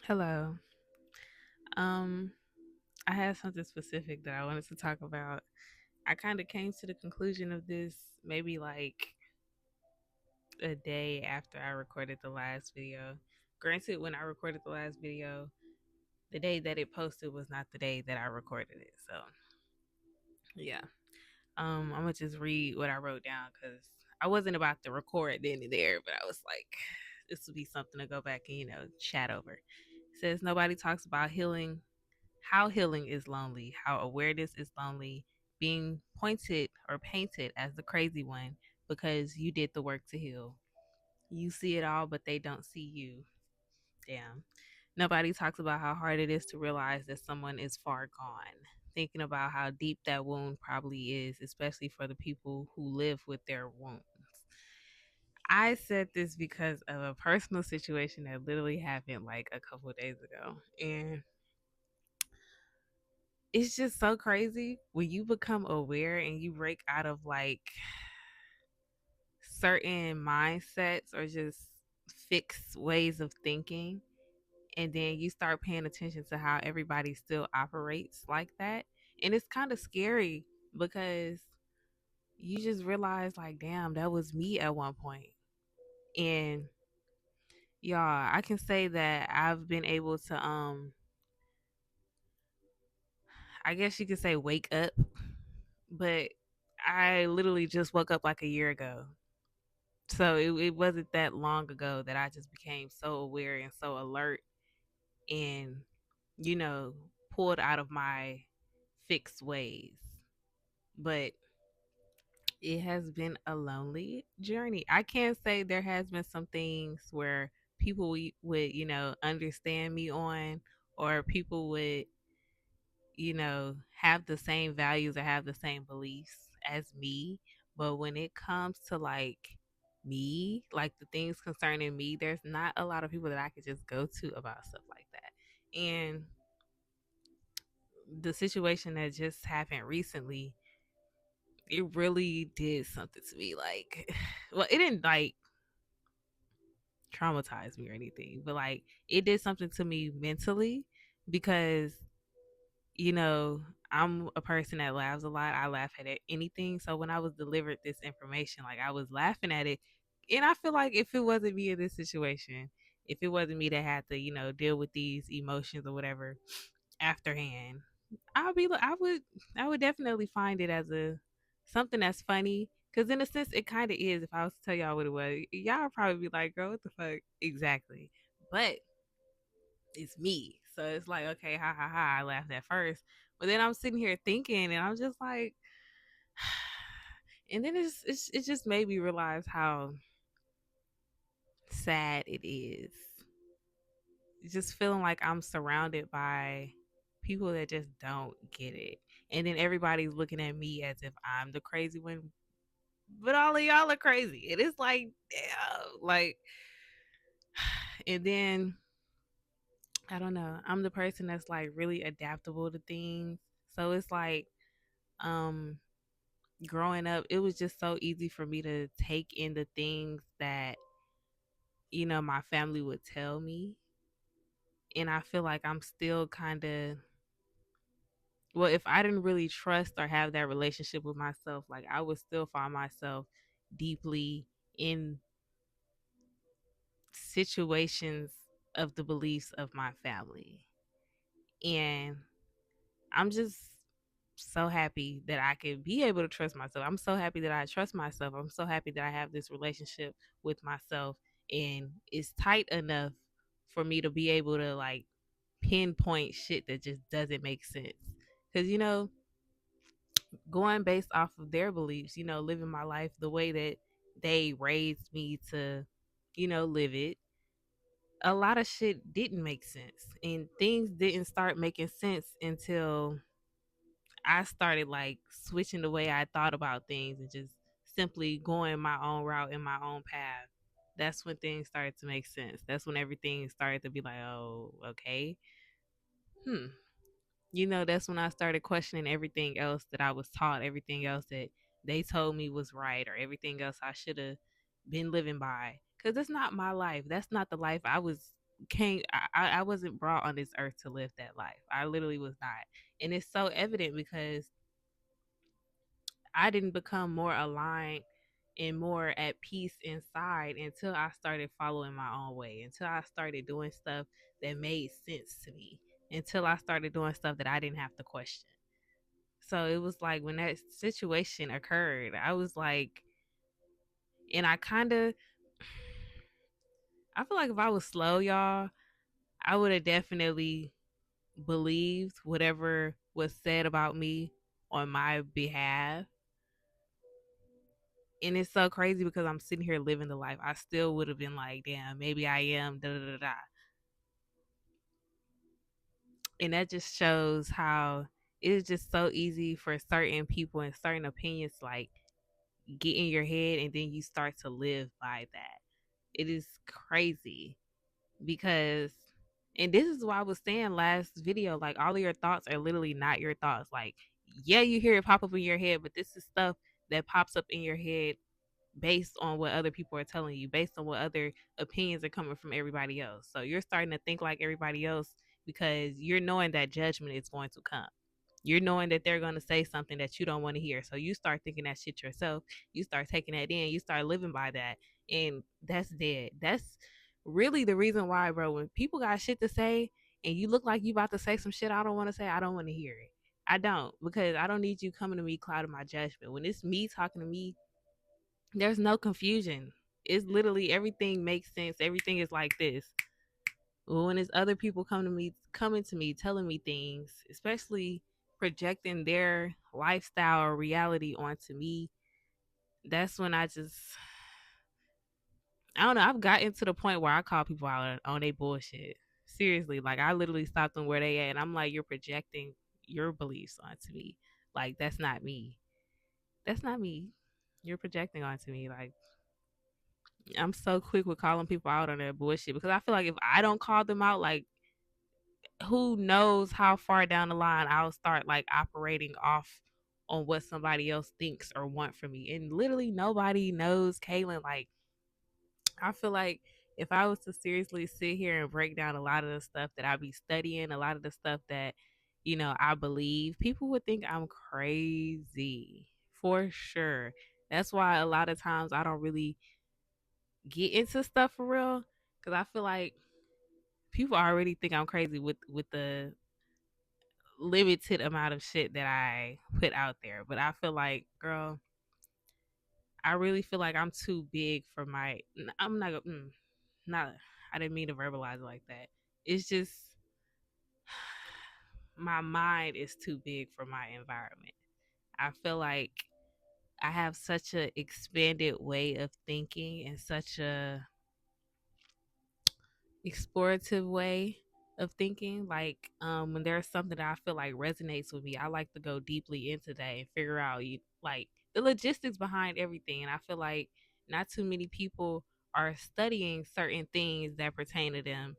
Hello. Um, I had something specific that I wanted to talk about. I kind of came to the conclusion of this maybe like a day after I recorded the last video. Granted, when I recorded the last video, the day that it posted was not the day that I recorded it. So, yeah. I'm gonna just read what I wrote down because I wasn't about to record then and there, but I was like, this would be something to go back and chat over. It says nobody talks about healing, how healing is lonely, how awareness is lonely, being pointed or painted as the crazy one because you did the work to heal. You see it all, but they don't see you. Damn. Nobody talks about how hard it is to realize that someone is far gone. Thinking about how deep that wound probably is, especially for the people who live with their wounds. I said this because of a personal situation that literally happened like a couple of days ago. And it's just so crazy when you become aware and you break out of like certain mindsets or just fixed ways of thinking, and then you start paying attention to how everybody still operates like that. And it's kind of scary because you just realize like, damn, that was me at one point. And y'all, I can say that I've been able to I guess you could say wake up, but I literally just woke up like a year ago. So it wasn't that long ago that I just became so aware and so alert and, you know, pulled out of my fixed ways. But it has been a lonely journey. I can't say there has been some things where people would, understand me on, or people would, have the same values or have the same beliefs as me. But when it comes to like me, like the things concerning me, there's not a lot of people that I could just go to about stuff like that. And the situation that just happened recently, it really did something to me. Like, well, it didn't like traumatize me or anything, but like it did something to me mentally because you know, I'm a person that laughs a lot. I laugh at anything. So when I was delivered this information, like I was laughing at it. And I feel like if it wasn't me in this situation, if it wasn't me that had to, deal with these emotions or whatever afterhand, I would definitely find it as a something that's funny. Cause in a sense, it kind of is. If I was to tell y'all what it was, y'all would probably be like, "Girl, what the fuck?" Exactly. But it's me. So it's like, okay, ha ha ha. I laughed at first, but then I'm sitting here thinking, and I'm just like, and then it just made me realize how sad it is. Just feeling like I'm surrounded by people that just don't get it, and then everybody's looking at me as if I'm the crazy one, but all of y'all are crazy. And it's like, damn, like, and then I don't know. I'm the person that's like really adaptable to things, so it's like um growing up, it was just so easy for me to take in the things that, my family would tell me. And I feel like I'm still kind of, well, if I didn't really trust or have that relationship with myself, like I would still find myself deeply in situations of the beliefs of my family. And I'm just so happy that I can be able to trust myself. I'm so happy that I trust myself. I'm so happy that I have this relationship with myself and it's tight enough for me to be able to like pinpoint shit that just doesn't make sense. Cuz going based off of their beliefs, living my life the way that they raised me to, live it, a lot of shit didn't make sense. And things didn't start making sense until I started like switching the way I thought about things and just simply going my own route in my own path. That's when things started to make sense. That's when everything started to be like, oh, okay. Hmm. That's when I started questioning everything else that I was taught, everything else that they told me was right, or everything else I should have been living by. Because that's not my life. That's not the life I was. came I wasn't brought on this earth to live that life. I literally was not. And it's so evident because I didn't become more aligned and more at peace inside until I started following my own way, until I started doing stuff that made sense to me, until I started doing stuff that I didn't have to question. So it was like when that situation occurred, I was like, and I kind of, I feel like if I was slow, y'all, I would have definitely believed whatever was said about me on my behalf. And it's so crazy because I'm sitting here living the life. I still would have been like, damn, maybe I am, da da da da. And that just shows how it is just so easy for certain people and certain opinions like get in your head and then you start to live by that. It is crazy because, and this is why I was saying last video, like all of your thoughts are literally not your thoughts. Like, yeah, you hear it pop up in your head, but this is stuff that pops up in your head based on what other people are telling you, based on what other opinions are coming from everybody else. So you're starting to think like everybody else because you're knowing that judgment is going to come. You're knowing that they're going to say something that you don't want to hear. So you start thinking that shit yourself. You start taking that in. You start living by that. And that's dead. That's really the reason why, bro, when people got shit to say and you look like you about to say some shit I don't want to say, I don't want to hear it. I don't, because I don't need you coming to me clouding my judgment. When it's me talking to me, there's no confusion. It's literally everything makes sense. Everything is like this. When it's other people coming to me, telling me things, especially projecting their lifestyle or reality onto me, that's when I don't know. I've gotten to the point where I call people out on their bullshit. Seriously, like I literally stopped them where they at, and I'm like, you're projecting your beliefs onto me. Like that's not me. That's not me. You're projecting onto me. Like I'm so quick with calling people out on their bullshit because I feel like if I don't call them out, like who knows how far down the line I'll start like operating off on what somebody else thinks or want from me. And literally nobody knows Kaylin. Like I feel like if I was to seriously sit here and break down a lot of the stuff that I be studying, a lot of the stuff that, I believe, people would think I'm crazy for sure. That's why a lot of times I don't really get into stuff for real because I feel like people already think I'm crazy with the limited amount of shit that I put out there. But I feel like, girl, I really feel like I'm too big for my. I'm not. Not. I didn't mean to verbalize it like that. It's just my mind is too big for my environment. I feel like I have such a expanded way of thinking and such a explorative way of thinking. Like when there's something that I feel like resonates with me, I like to go deeply into that and figure out like the logistics behind everything. And I feel like not too many people are studying certain things that pertain to them.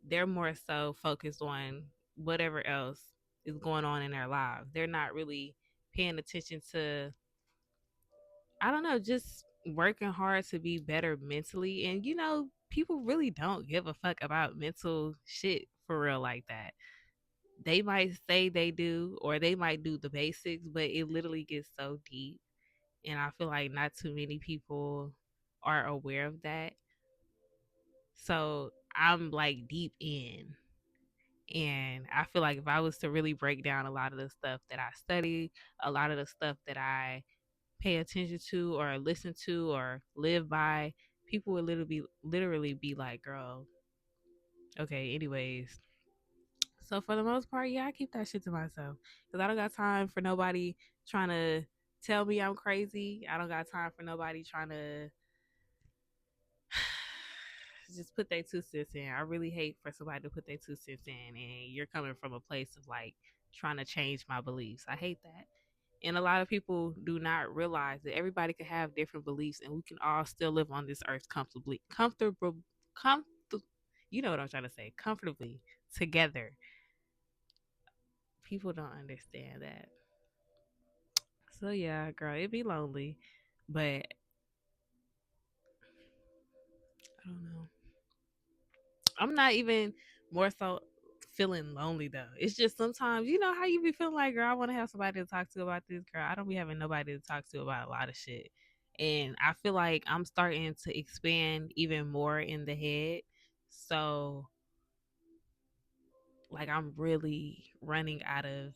They're more so focused on whatever else is going on in their lives. They're not really paying attention to, I don't know, just working hard to be better mentally. And people really don't give a fuck about mental shit for real like that. They might say they do, or they might do the basics, but it literally gets so deep. And I feel like not too many people are aware of that. So I'm like deep in. And I feel like if I was to really break down a lot of the stuff that I study, a lot of the stuff that I pay attention to or listen to or live by, people would literally be like, girl, okay, anyways. So for the most part, yeah, I keep that shit to myself. Because I don't got time for nobody trying to tell me I'm crazy. I don't got time for nobody trying to just put their 2 cents in. I really hate for somebody to put their 2 cents in and you're coming from a place of like trying to change my beliefs. I hate that. And a lot of people do not realize that everybody can have different beliefs and we can all still live on this earth comfortable, you know what I'm trying to say, comfortably together. People don't understand that. So yeah, girl, it'd be lonely, but I don't know. I'm not even more so feeling lonely though. It's just sometimes you know how you be feeling like, girl, I want to have somebody to talk to about this. Girl, I don't be having nobody to talk to about a lot of shit. And I feel like I'm starting to expand even more in the head. So like I'm really running out of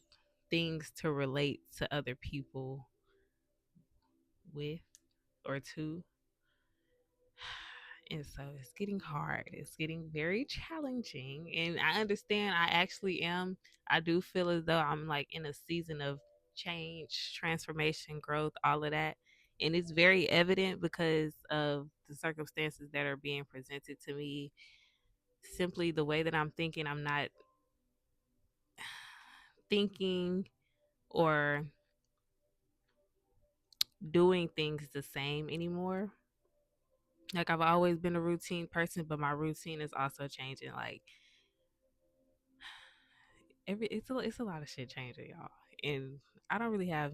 things to relate to other people with or to. And so it's getting hard. It's getting very challenging. And I understand I actually am. I do feel as though I'm like in a season of change, transformation, growth, all of that. And it's very evident because of the circumstances that are being presented to me. Simply the way that I'm thinking, I'm not thinking or doing things the same anymore. Like I've always been a routine person, but my routine is also changing. Like it's a lot of shit changing, y'all. And I don't really have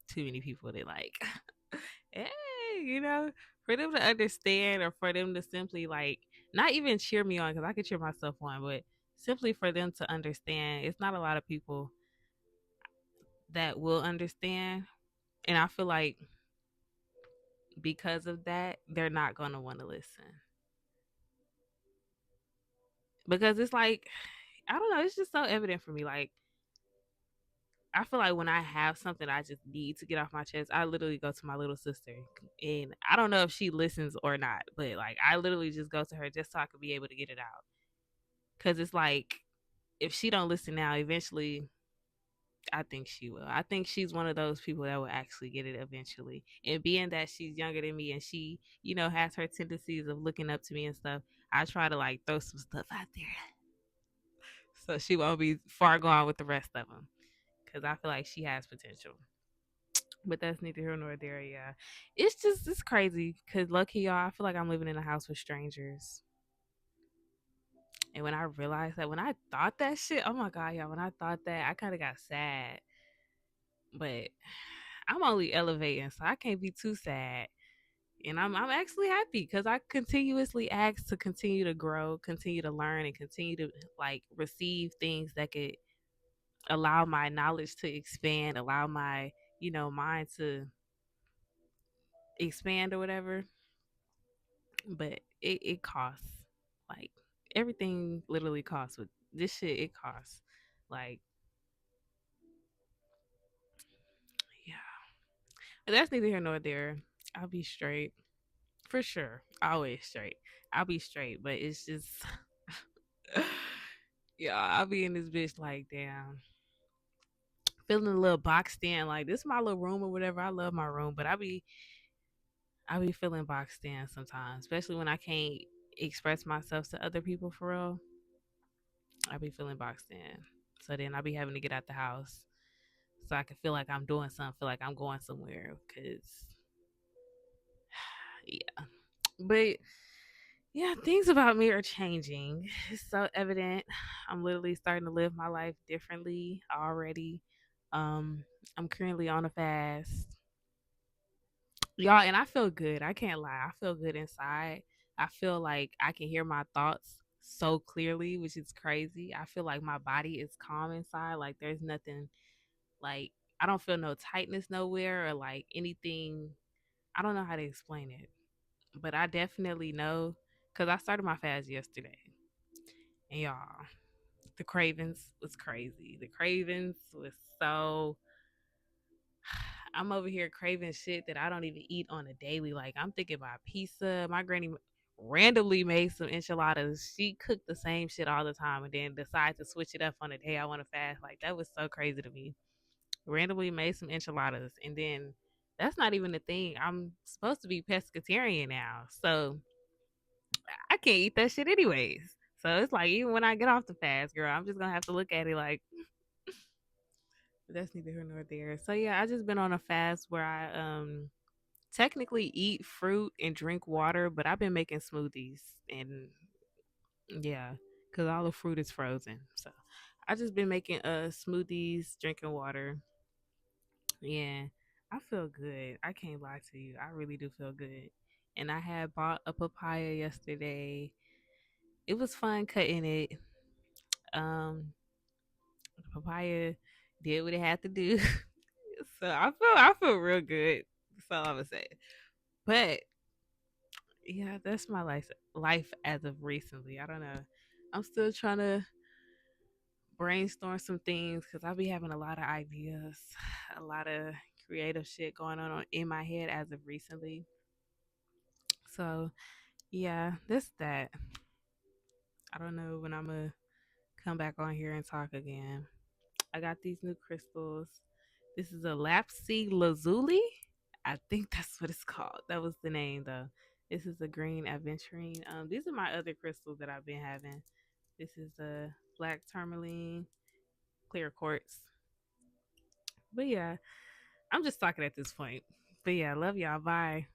too many people that like, hey, you know, for them to understand or for them to simply like not even cheer me on because I can cheer myself on, but simply for them to understand. It's not a lot of people that will understand, and I feel like because of that, they're not gonna want to listen because it's like I don't know. It's just so evident for me. Like I feel like when I have something I just need to get off my chest, I literally go to my little sister. And I don't know if she listens or not, but like I literally just go to her just so I could be able to get it out. Cause it's like if she don't listen now, eventually I think she will. I think she's one of those people that will actually get it eventually. And being that she's younger than me and she, you know, has her tendencies of looking up to me and stuff, I try to like throw some stuff out there so she won't be far gone with the rest of them. Cause I feel like she has potential. But that's neither here nor there. Yeah, it's crazy because lucky y'all, I feel like I'm living in a house with strangers. And when I realized that, when I thought that shit, oh my god, y'all, when I thought that, I kind of got sad. But I'm only elevating, so I can't be too sad. And I'm actually happy because I continuously ask to continue to grow, continue to learn, and continue to like receive things that could allow my knowledge to expand, allow my mind to expand or whatever. But it costs. Like everything literally costs with this shit it costs. Like, yeah. But that's neither here nor there. I'll be straight. For sure. Always straight. I'll be straight. But it's just yeah, I'll be in this bitch like damn. Feeling a little boxed in, like this is my little room or whatever. I love my room, but I be feeling boxed in sometimes, especially when I can't express myself to other people for real. I be feeling boxed in. So then I be having to get out the house so I can feel like I'm doing something, feel like I'm going somewhere. Cause yeah, but yeah, things about me are changing. It's so evident. I'm literally starting to live my life differently already. Um, I'm currently on a fast, y'all, and I feel good. I can't lie. I feel good inside. I feel like I can hear my thoughts so clearly, which is crazy. I feel like my body is calm inside. Like there's nothing like I don't feel no tightness nowhere or like anything. I don't know how to explain it, but I definitely know because I started my fast yesterday, and y'all, the cravings was crazy. The cravings was so. I'm over here craving shit that I don't even eat on a daily. Like I'm thinking about pizza. My granny randomly made some enchiladas. She cooked the same shit all the time, and then decided to switch it up on the day I want to fast. Like that was so crazy to me. Randomly made some enchiladas, and then that's not even the thing. I'm supposed to be pescatarian now, so I can't eat that shit anyways. So it's like even when I get off the fast, girl, I'm just gonna have to look at it like that's neither here nor there. So yeah, I just been on a fast where I technically eat fruit and drink water, but I've been making smoothies and yeah, because all the fruit is frozen. So I just been making smoothies, drinking water. Yeah, I feel good. I can't lie to you. I really do feel good. And I had bought a papaya yesterday. it was fun cutting it. Um, the papaya did what it had to do. So I feel real good. That's all I'm gonna say. But yeah, that's my life as of recently. I don't know. I'm still trying to brainstorm some things because I'll be having a lot of ideas, a lot of creative shit going on in my head as of recently. So yeah, that's that. I don't know when I'm gonna come back on here and talk again. I got these new crystals. This is a lapsy lazuli. I think that's what it's called. That was the name though. This is a green aventurine. These are my other crystals that I've been having. This is a black tourmaline, clear quartz. But yeah, I'm just talking at this point. But yeah, love y'all. Bye.